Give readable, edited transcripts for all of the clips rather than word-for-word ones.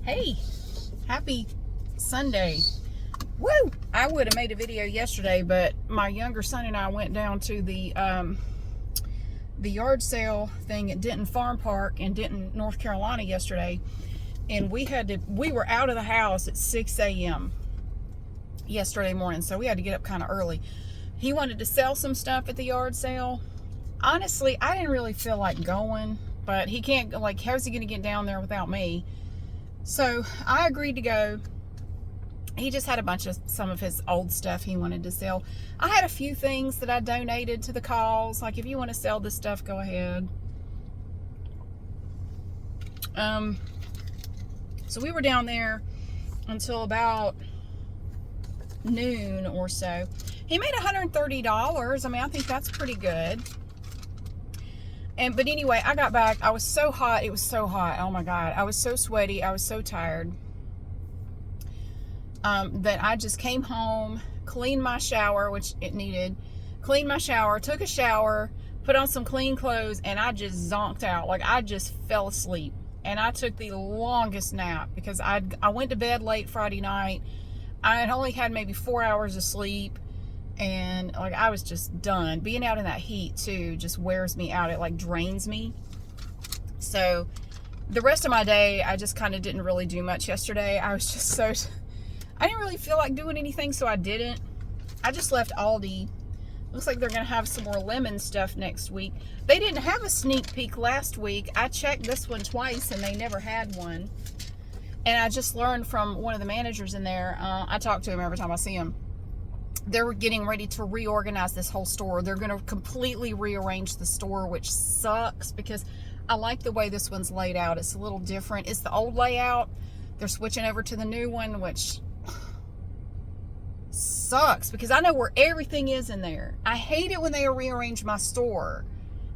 Hey, happy Sunday. Woo! I would have made a video yesterday, but my younger son and I went down to the yard sale thing at Denton Farm Park in Denton, North Carolina yesterday. And we were out of the house at 6 a.m. yesterday morning, so we had to get up kind of early. He wanted to sell some stuff at the yard sale. Honestly, I didn't really feel like going, but he can't, like, how's he going to get down there without me? So I agreed to go. He just had some of his old stuff he wanted to sell. I had a few things that I donated to the cause. Like, if you want to sell this stuff, go ahead. So we were down there until about noon or so. He made $130. I mean, I think that's pretty good. But anyway, I got back. I was so hot. It was so hot. Oh my God. I was so sweaty. I was so tired. That I just came home, cleaned my shower, which it needed, cleaned my shower, took a shower, put on some clean clothes, and I just zonked out. Like, I just fell asleep. And I took the longest nap because I went to bed late Friday night. I had only had maybe 4 hours of sleep. And like, I was just done. Being out in that heat too just wears me out. It like drains me. So the rest of my day, I just kind of didn't really do much yesterday. I was just I didn't really feel like doing anything, so I didn't. I just left Aldi. Looks like they're going to have some more lemon stuff next week. They didn't have a sneak peek last week. I checked this one twice and they never had one. And I just learned from one of the managers in there. I talk to him every time I see him. They're getting ready to reorganize this whole store. They're going to completely rearrange the store, which sucks because I like the way this one's laid out. It's a little different. It's the old layout. They're switching over to the new one, which sucks because I know where everything is in there. I hate it when they rearrange my store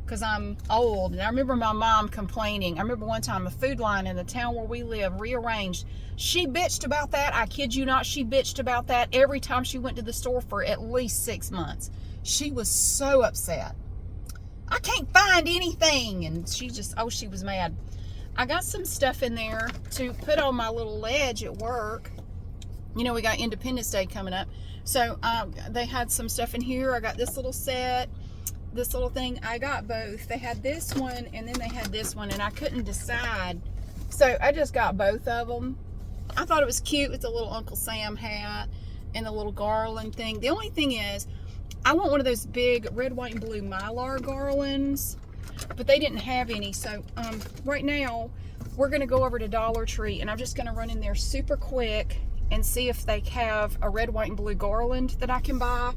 because I'm old. And I remember my mom complaining. I remember one time a Food Line in the town where we live rearranged. She bitched about that. I kid you not. She bitched about that every time she went to the store for at least 6 months. She was so upset. I can't find anything. And she was mad. I got some stuff in there to put on my little ledge at work. You know, we got Independence Day coming up. So they had some stuff in here. I got this little set, this little thing. I got both. They had this one and then they had this one and I couldn't decide. So I just got both of them. I thought it was cute with the little Uncle Sam hat and the little garland thing. The only thing is, I want one of those big red, white, and blue Mylar garlands, but they didn't have any. So right now, we're going to go over to Dollar Tree, and I'm just going to run in there super quick and see if they have a red, white, and blue garland that I can buy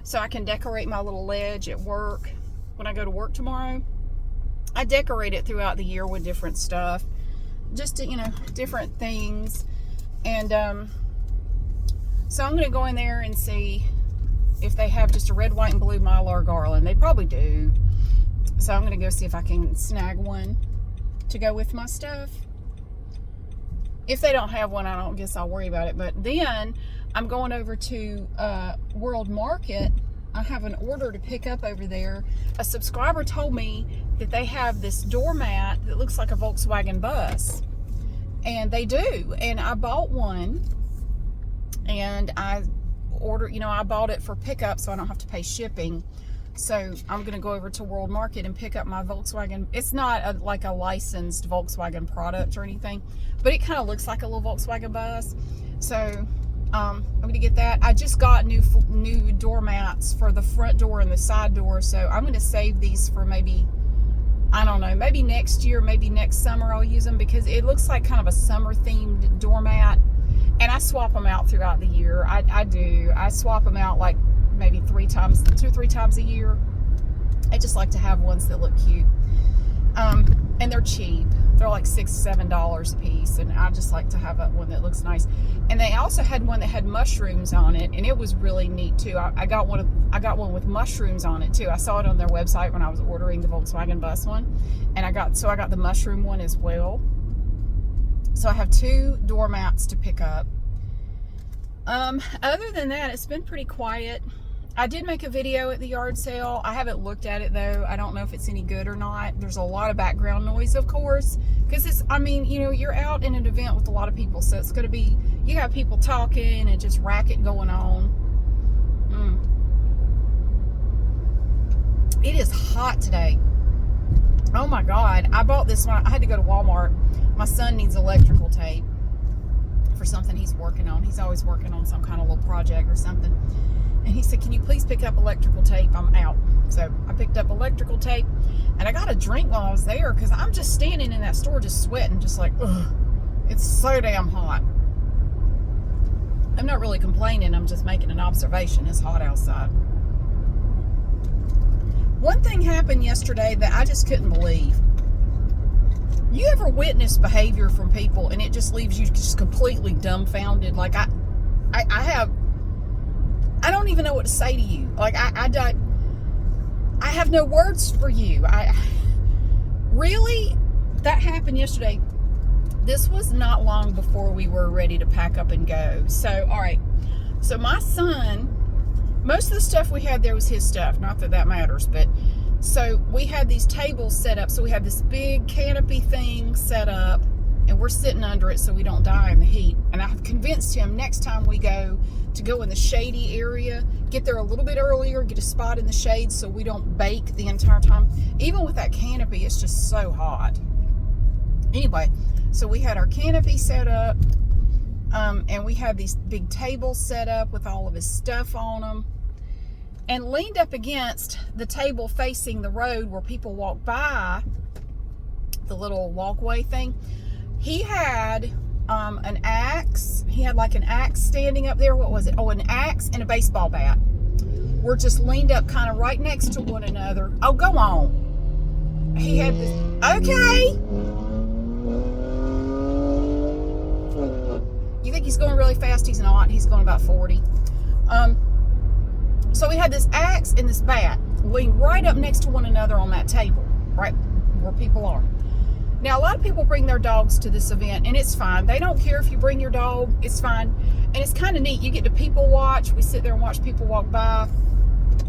so I can decorate my little ledge at work when I go to work tomorrow. I decorate it throughout the year with different stuff, just to, you know, different things. And so I'm going to go in there and see if they have just a red, white, and blue Mylar garland. They probably do. So I'm going to go see if I can snag one to go with my stuff. If they don't have one, I don't guess I'll worry about it. But then I'm going over to World Market. I have an order to pick up over there. A subscriber told me that they have this doormat that looks like a Volkswagen bus. And they do. And I bought one. And I bought it for pickup so I don't have to pay shipping. So I'm going to go over to World Market and pick up my Volkswagen. It's not like a licensed Volkswagen product or anything, but it kind of looks like a little Volkswagen bus. So I'm going to get that. I just got new doormats for the front door and the side door. So I'm going to save these for maybe, I don't know, maybe next year, maybe next summer I'll use them because it looks like kind of a summer themed doormat. And I swap them out throughout the year. I do. I swap them out like maybe 2 or 3 times a year. I just like to have ones that look cute. And they're cheap. They're like $6, $7 a piece. And I just like to have one that looks nice. And they also had one that had mushrooms on it. And it was really neat too. I got one with mushrooms on it too. I saw it on their website when I was ordering the Volkswagen bus one. And I got the mushroom one as well. So I have 2 doormats to pick up. Other than that, it's been pretty quiet. I did make a video at the yard sale. I haven't looked at it though. I don't know if it's any good or not. There's a lot of background noise, of course, because it's, I mean, you know, you're out in an event with a lot of people, so it's going to be, you have people talking and just racket going on. It is hot today. Oh my God. I bought this one. I had to go to Walmart. My son needs electrical tape for something he's working on. He's always working on some kind of little project or something. And he said, can you please pick up electrical tape? I'm out. So I picked up electrical tape, and I got a drink while I was there because I'm just standing in that store just sweating, just like, ugh, it's so damn hot. I'm not really complaining. I'm just making an observation. It's hot outside. One thing happened yesterday that I just couldn't believe. You ever witness behavior from people and it just leaves you just completely dumbfounded? Like I don't even know what to say to you. Like I have no words for you. Really, that happened yesterday. This was not long before we were ready to pack up and go. So, all right. So my son, most of the stuff we had there was his stuff. Not that that matters, but so we had these tables set up. So we had this big canopy thing set up, and we're sitting under it so we don't die in the heat. And I've convinced him next time we go to go in the shady area, get there a little bit earlier, get a spot in the shade so we don't bake the entire time. Even with that canopy, it's just so hot. Anyway, so we had our canopy set up, and we had these big tables set up with all of his stuff on them. And leaned up against the table facing the road where people walk by, the little walkway thing, he had an axe. He had like an axe standing up there. What was it? Oh, an axe and a baseball bat. We're just leaned up kind of right next to one another. Oh, go on. He had this. Okay. You think he's going really fast? He's not. He's going about 40. So we had this axe and this bat leaned right up next to one another on that table, right where people are. Now, a lot of people bring their dogs to this event, and it's fine. They don't care if you bring your dog. It's fine. And it's kind of neat. You get to people watch. We sit there and watch people walk by.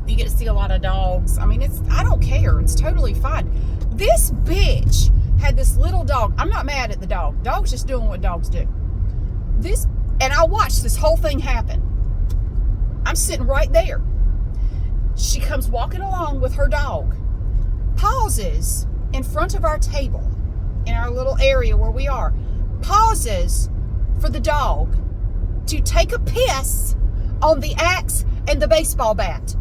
You get to see a lot of dogs. I mean, I don't care. It's totally fine. This bitch had this little dog. I'm not mad at the dog. Dog's just doing what dogs do. And I watched this whole thing happen. I'm sitting right there. She comes walking along with her dog, pauses in front of our table, in our little area where we are, pauses for the dog to take a piss on the axe and the baseball bat.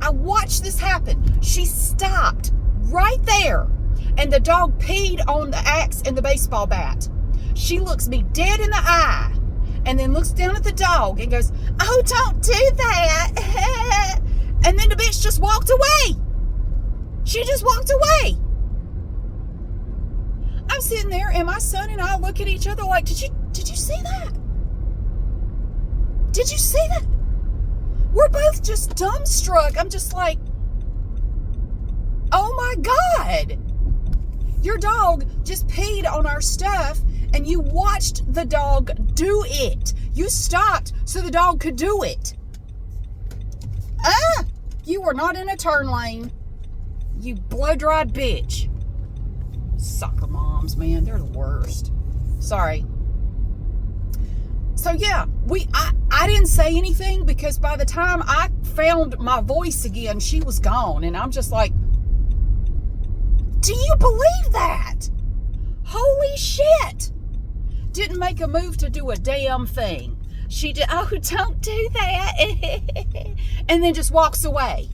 I watched this happen. She stopped right there, and the dog peed on the axe and the baseball bat. She looks me dead in the eye, and then looks down at the dog and goes, oh, don't do that. And then the bitch just walked away. She just walked away. I'm sitting there, and my son and I look at each other like, did you see that? Did you see that? We're both just dumbstruck. I'm just like, oh my God. Your dog just peed on our stuff, and you watched the dog do it. You stopped so the dog could do it. You were not in a turn lane. You blow-dried bitch. Soccer moms, man, they're the worst. Sorry. So yeah, I didn't say anything because by the time I found my voice again, she was gone. And I'm just like, do you believe that? Holy shit. Didn't make a move to do a damn thing. She did, oh, don't do that. And then just walks away.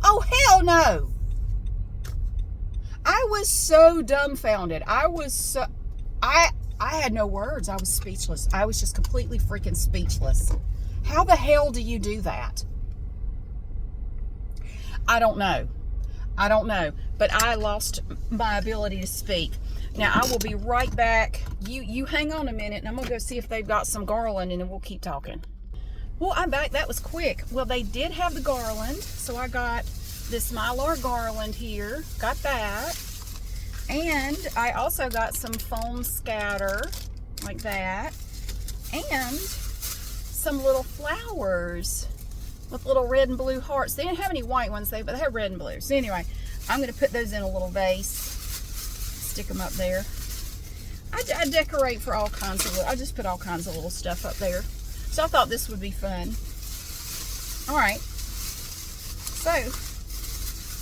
Oh, hell no. I was so dumbfounded. I had no words. I was speechless. I was just completely freaking speechless. How the hell do you do that? I don't know. But I lost my ability to speak. Now, I will be right back. You hang on a minute, and I'm going to go see if they've got some garland, and then we'll keep talking. Well, I'm back. That was quick. Well, they did have the garland, so I got this Mylar garland here. Got that. And I also got some foam scatter, like that. And some little flowers. with little red and blue hearts. They didn't have any white ones, but they had red and blue. So anyway, I'm going to put those in a little vase, stick them up there. I decorate for all kinds of, I just put all kinds of little stuff up there. So I thought this would be fun. All right. So,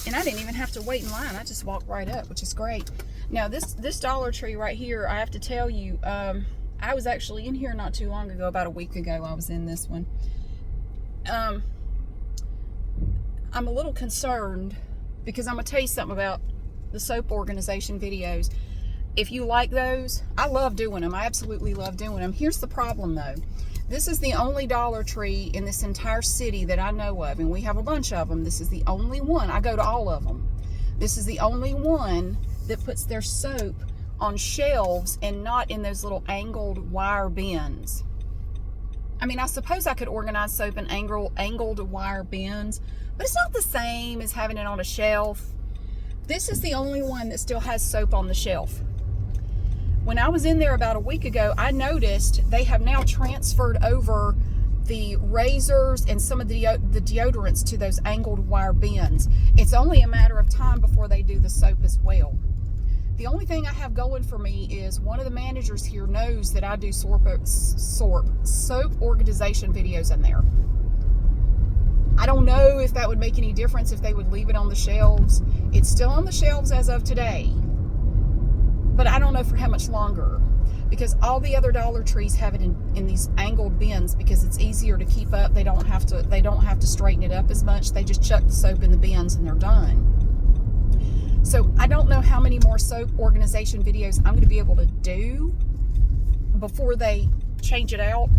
and I didn't even have to wait in line. I just walked right up, which is great. Now this Dollar Tree right here, I have to tell you, I was actually in here not too long ago, about a week ago I was in this one. I'm a little concerned because I'm going to tell you something about the soap organization videos. If you like those, I love doing them. I absolutely love doing them. Here's the problem though. This is the only Dollar Tree in this entire city that I know of, and we have a bunch of them. This is the only one. I go to all of them. This is the only one that puts their soap on shelves and not in those little angled wire bins. I mean, I suppose I could organize soap in angled wire bins, but it's not the same as having it on a shelf. This is the only one that still has soap on the shelf. When I was in there about a week ago, I noticed they have now transferred over the razors and some of the deodorants to those angled wire bins. It's only a matter of time before they do the soap as well. The only thing I have going for me is one of the managers here knows that I do soap organization videos in there. I don't know if that would make any difference if they would leave it on the shelves. It's still on the shelves as of today, but I don't know for how much longer, because all the other Dollar Trees have it in these angled bins because it's easier to keep up. They don't have to straighten it up as much. They just chuck the soap in the bins and they're done. So I don't know how many more soap organization videos I'm going to be able to do before they change it out.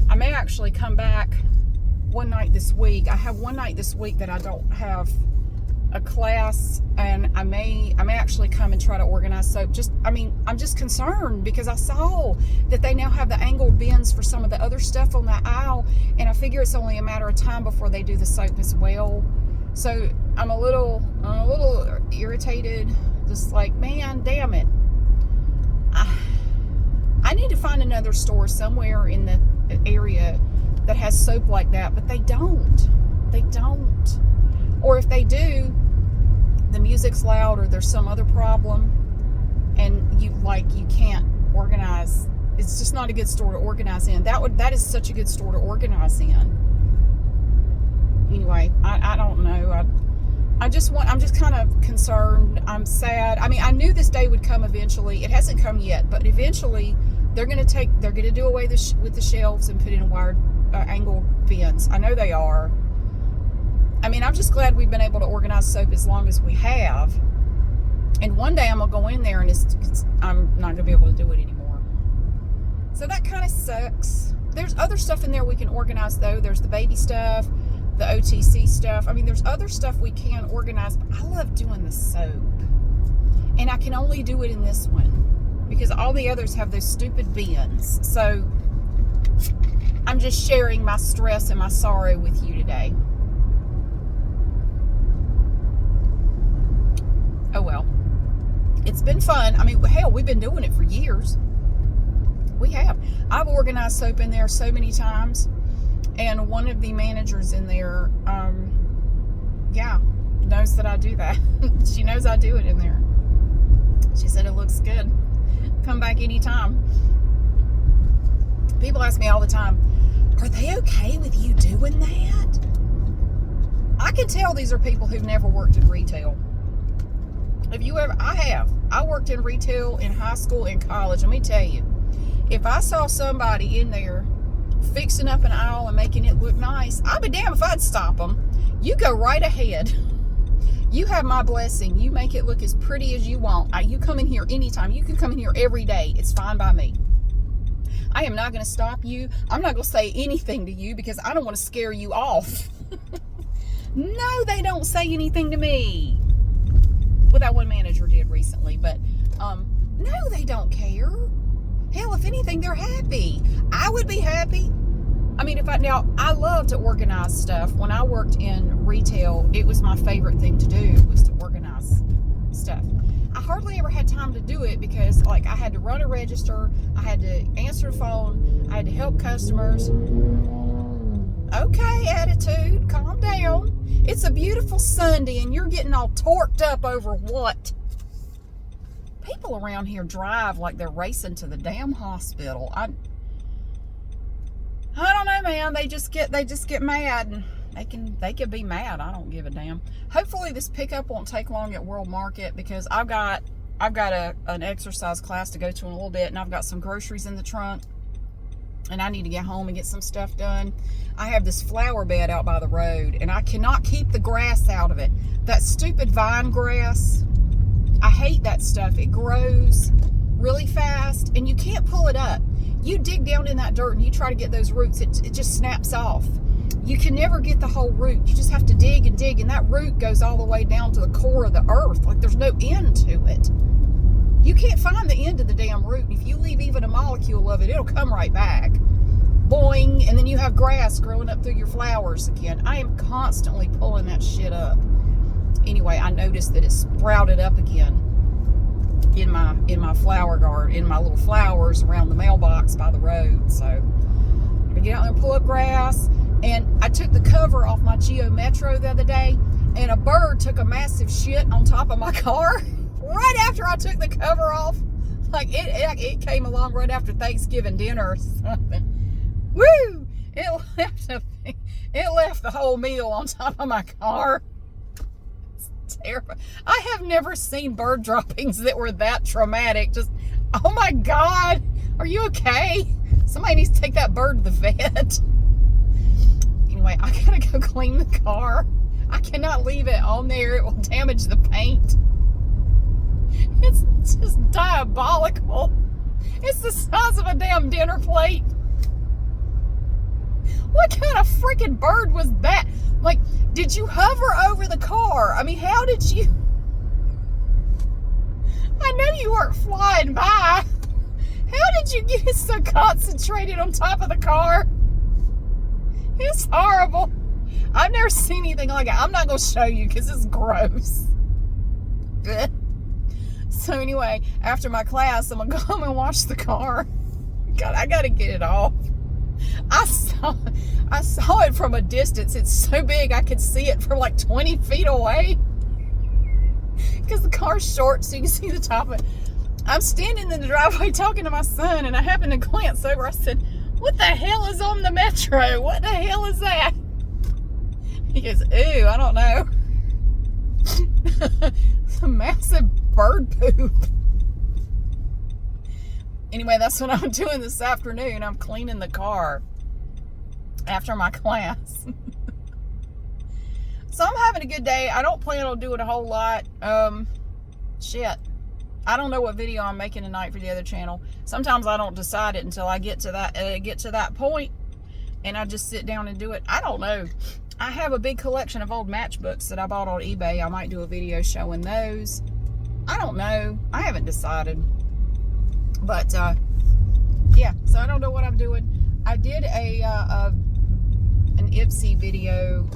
I may actually come back one night this week. I have one night this week that I don't have a class, and I may actually come and try to organize soap. I'm just concerned because I saw that they now have the angled bins for some of the other stuff on that aisle, and I figure it's only a matter of time before they do the soap as well. So I'm a little irritated, just like, man, damn it. I need to find another store somewhere in the area that has soap like that, but they don't. They don't. Or if they do, the music's loud or there's some other problem and you can't organize. It's just not a good store to organize in. That is such a good store to organize in. Anyway, I don't know. I'm just kind of concerned. I'm sad. I mean, I knew this day would come eventually. It hasn't come yet, but eventually they're going to do away with the shelves and put in wired angled bins. I know they are. I mean, I'm just glad we've been able to organize soap as long as we have. And one day I'm going to go in there and I'm not going to be able to do it anymore. So that kind of sucks. There's other stuff in there we can organize though. There's the baby stuff, the OTC stuff. I mean, there's other stuff we can organize, but I love doing the soap. And I can only do it in this one because all the others have those stupid bins. So I'm just sharing my stress and my sorrow with you today. Oh well, it's been fun. I mean, hell, we've been doing it for years. We have. I've organized soap in there so many times, and one of the managers in there, knows that I do that. She knows I do it in there. She said it looks good. Come back anytime. People ask me all the time, are they okay with you doing that? I can tell these are people who've never worked in retail. I worked in retail in high school and college. Let me tell you, if I saw somebody in there fixing up an aisle and making it look nice, I'd be damned if I'd stop them. You go right ahead. You have my blessing. You make it look as pretty as you want. You come in here anytime. You can come in here every day. It's fine by me. I am not going to stop you. I'm not going to say anything to you because I don't want to scare you off. No, they don't say anything to me. Well, that one manager did recently, but no, they don't care. Hell, if anything, they're happy. I would be happy. I mean, I love to organize stuff. When I worked in retail, it was my favorite thing to do was to organize stuff. I hardly ever had time to do it because, I had to run a register, I had to answer the phone, I had to help customers. Okay, attitude, calm down. It's a beautiful Sunday and you're getting all torqued up over what? People around here drive like they're racing to the damn hospital. I don't know, man. They just get mad, and they can be mad. I don't give a damn. Hopefully this pickup won't take long at World Market, because I've got an exercise class to go to in a little bit, and I've got some groceries in the trunk, and I need to get home and get some stuff done. I have this flower bed out by the road, and I cannot keep the grass out of it. That stupid vine grass. I hate that stuff. It grows really fast, and you can't pull it up. You dig down in that dirt and you try to get those roots, it just snaps off. You can never get the whole root. You just have to dig and dig, and that root goes all the way down to the core of the earth. Like there's no end to it. You can't find the end of the damn root. If you leave even a molecule of it, it'll come right back. Boing, and then you have grass growing up through your flowers again. I am constantly pulling that shit up. Anyway, I noticed that it sprouted up again in my flower garden, in my little flowers around the mailbox by the road. So I'm gonna get out there and pull up grass. And I took the cover off my Geo Metro the other day, and a bird took a massive shit on top of my car right after I took the cover off. Like it came along right after Thanksgiving dinner or something. Woo! It left the whole meal on top of my car. Terrible. I have never seen bird droppings that were that traumatic. Just, oh my God, are you okay? Somebody needs to take that bird to the vet. Anyway, I gotta go clean the car. I cannot leave it on there. It will damage the paint. It's just diabolical. It's the size of a damn dinner plate. What kind of freaking bird was that? Like, did you hover over the car? I mean, how did you? I know you weren't flying by. How did you get so concentrated on top of the car? It's horrible. I've never seen anything like it. I'm not going to show you because it's gross. So anyway, after my class, I'm going to go home and wash the car. God, I got to get it off. I saw it from a distance. It's so big I could see it from like 20 feet away, because the car's short, so you can see the top of it. I'm standing in the driveway talking to my son, and I happened to glance over. I said, "What the hell is on the Metro? What the hell is that?" He goes, "Ooh, I don't know." It's a massive bird poop. Anyway, that's what I'm doing this afternoon. I'm cleaning the car after my class. So I'm having a good day. I don't plan on doing a whole lot. Shit. I don't know what video I'm making tonight for the other channel. Sometimes I don't decide it until I get to that point, and I just sit down and do it. I don't know. I have a big collection of old matchbooks that I bought on eBay. I might do a video showing those. I don't know. I haven't decided. But yeah, so I don't know what I'm doing. I did an Ipsy video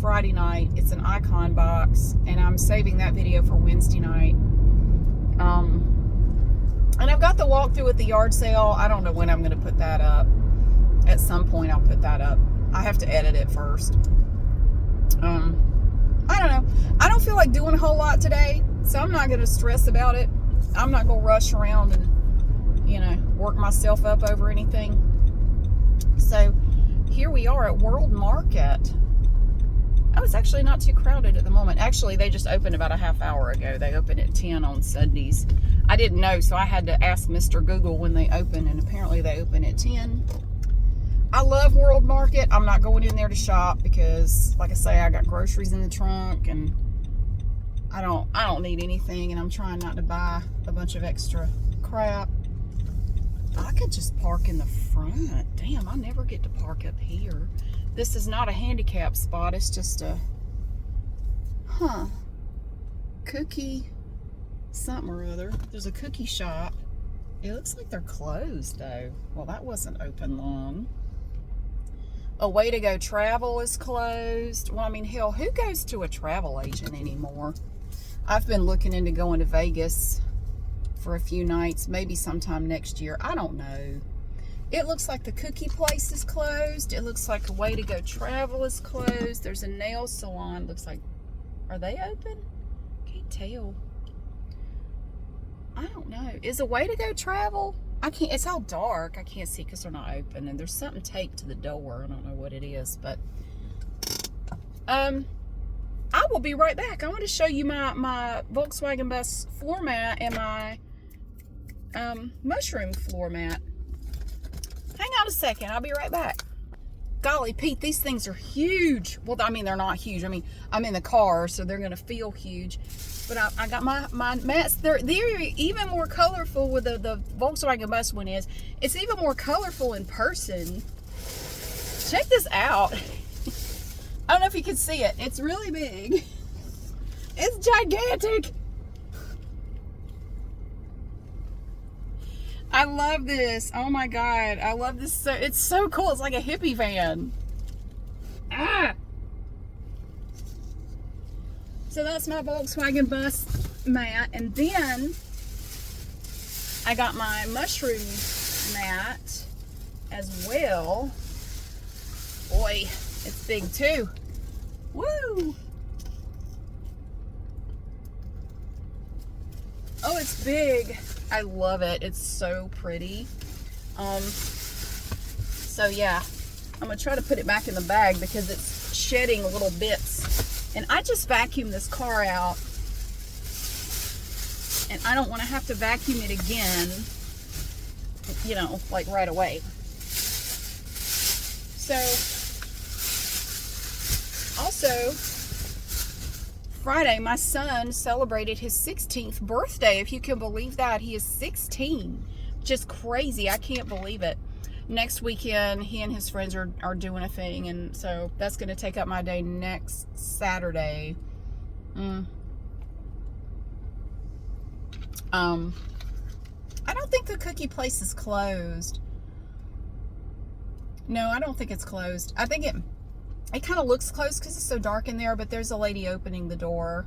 Friday night. It's an icon box, and I'm saving that video for Wednesday night. And I've got the walkthrough at the yard sale. I don't know when I'm going to put that up. At some point I'll put that up. I have to edit it first. I don't know. I don't feel like doing a whole lot today, so I'm not going to stress about it. I'm not going to rush around and, you know, work myself up over anything. So here we are at World Market. Oh, it's actually not too crowded at the moment. Actually, they just opened about a half hour ago. They open at 10 on Sundays. I didn't know, so I had to ask Mr. Google when they open, and apparently they open at 10. I love World Market. I'm not going in there to shop because, like I say, I got groceries in the trunk, and I don't need anything, and I'm trying not to buy a bunch of extra crap. I could just park in the front. Damn, I never get to park up here. This is not a handicap spot. It's just a, cookie something or other. There's a cookie shop. It looks like they're closed, though. Well, that wasn't open long. A Way to Go Travel is closed. Well, I mean, hell, who goes to a travel agent anymore? I've been looking into going to Vegas for a few nights, maybe sometime next year. I don't know. It looks like the cookie place is closed. It looks like a Way to Go Travel is closed. There's a nail salon. Looks like, are they open? Can't tell. I don't know. Is a Way to Go Travel? I can't, it's all dark. I can't see because they're not open. And there's something taped to the door. I don't know what it is, but I will be right back. I want to show you my Volkswagen bus floor mat and my mushroom floor mat. Hang on a second. I'll be right back. Golly, Pete, these things are huge. Well, I mean, they're not huge. I mean, I'm in the car, so they're going to feel huge. But I got my mats. They're even more colorful with the Volkswagen bus one is. It's even more colorful in person. Check this out. I don't know if you can see it. It's really big. It's gigantic. I love this. Oh my God. I love this. So it's so cool. It's like a hippie van. Ah. So that's my Volkswagen bus mat. And then I got my mushroom mat as well. Boy, it's big too. Woo! Oh, it's big. I love it. It's so pretty. So yeah, I'm gonna try to put it back in the bag because it's shedding little bits. And I just vacuumed this car out, and I don't want to have to vacuum it again, you know, like right away. So also, Friday, my son celebrated his 16th birthday. If you can believe that, he is 16. Just crazy. I can't believe it. Next weekend, he and his friends are doing a thing, and so that's going to take up my day next Saturday. I don't think the cookie place is closed. No, I don't think it's closed. I think it kind of looks closed because it's so dark in there, but there's a lady opening the door.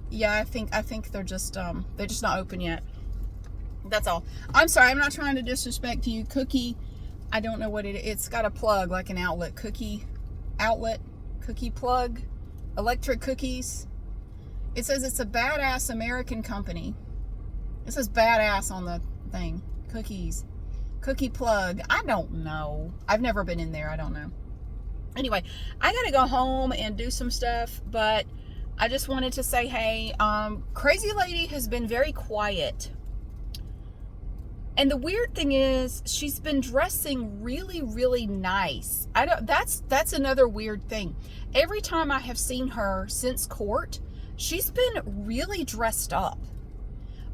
Yeah, I think they're just not open yet. That's all. I'm sorry, I'm not trying to disrespect you. Cookie, I don't know what it's got a plug, like an outlet. Cookie plug, electric cookies. It says it's a badass American company. It says badass on the thing. Cookies. Cookie plug. I don't know. I've never been in there. I don't know. Anyway, I gotta go home and do some stuff, but I just wanted to say, hey, Crazy Lady has been very quiet. And the weird thing is, she's been dressing really, really nice. That's another weird thing. Every time I have seen her since court, she's been really dressed up.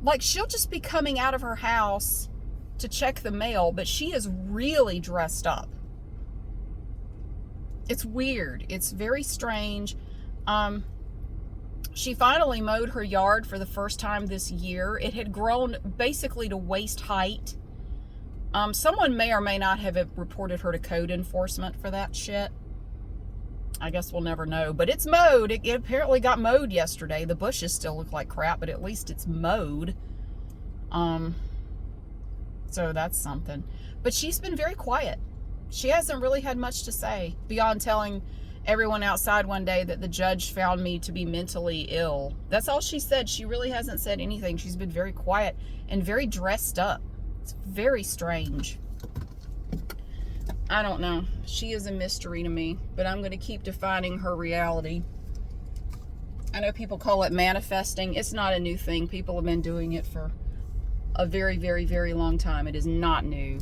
Like, she'll just be coming out of her house to check the mail, but she is really dressed up. It's weird. It's very strange. She finally mowed her yard for the first time this year. It had grown basically to waist height. Someone may or may not have reported her to code enforcement for that shit. I guess we'll never know, but it's mowed. It apparently got mowed yesterday. The bushes still look like crap, but at least it's mowed. So that's something. But she's been very quiet. She hasn't really had much to say beyond telling everyone outside one day that the judge found me to be mentally ill. That's all she said. She really hasn't said anything. She's been very quiet and very dressed up. It's very strange. I don't know. She is a mystery to me, but I'm going to keep defining her reality. I know people call it manifesting. It's not a new thing. People have been doing it for a very, very, very long time. It is not new.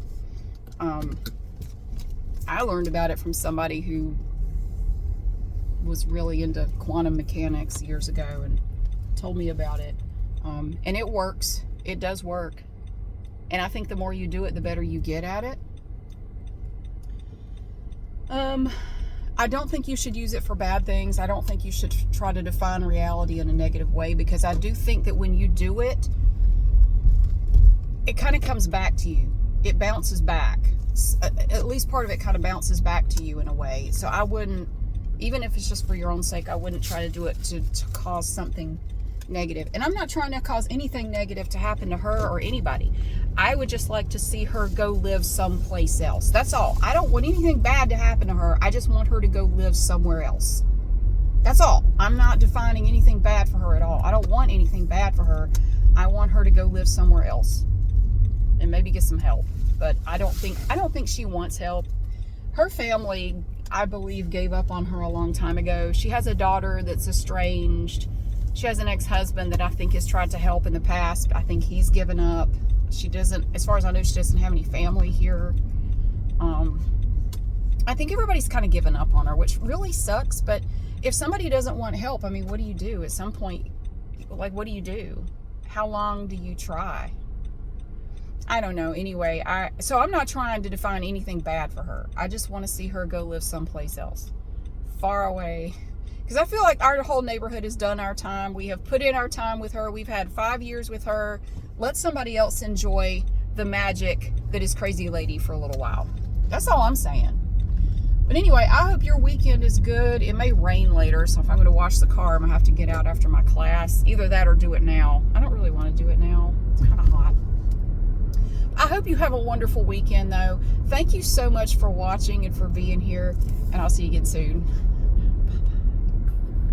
I learned about it from somebody who was really into quantum mechanics years ago and told me about it. And it works. It does work. And I think the more you do it, the better you get at it. I don't think you should use it for bad things. I don't think you should try to define reality in a negative way, because I do think that when you do it, it kind of comes back to you. It bounces back. At least part of it kind of bounces back to you in a way. So I wouldn't, even if it's just for your own sake, I wouldn't try to do it to cause something negative. And I'm not trying to cause anything negative to happen to her or anybody. I would just like to see her go live someplace else. That's all. I don't want anything bad to happen to her. I just want her to go live somewhere else. That's all. I'm not defining anything bad for her at all. I don't want anything bad for her. I want her to go live somewhere else and maybe get some help. But I don't think she wants help. Her family, I believe, gave up on her a long time ago. She has a daughter that's estranged. She has an ex-husband that I think has tried to help in the past, but I think he's given up. She doesn't, as far as I know, she doesn't have any family here. I think everybody's kind of given up on her, which really sucks. But if somebody doesn't want help, I mean, what do you do at some point? Like, what do you do? How long do you try? I don't know. Anyway, so I'm not trying to define anything bad for her. I just want to see her go live someplace else, far away. Because I feel like our whole neighborhood has done our time. We have put in our time with her. We've had 5 years with her. Let somebody else enjoy the magic that is Crazy Lady for a little while. That's all I'm saying. But anyway, I hope your weekend is good. It may rain later, so if I'm going to wash the car, I'm going to have to get out after my class. Either that or do it now. I don't really want to do it now. It's kind of hot. I hope you have a wonderful weekend, though. Thank you so much for watching and for being here, and I'll see you again soon.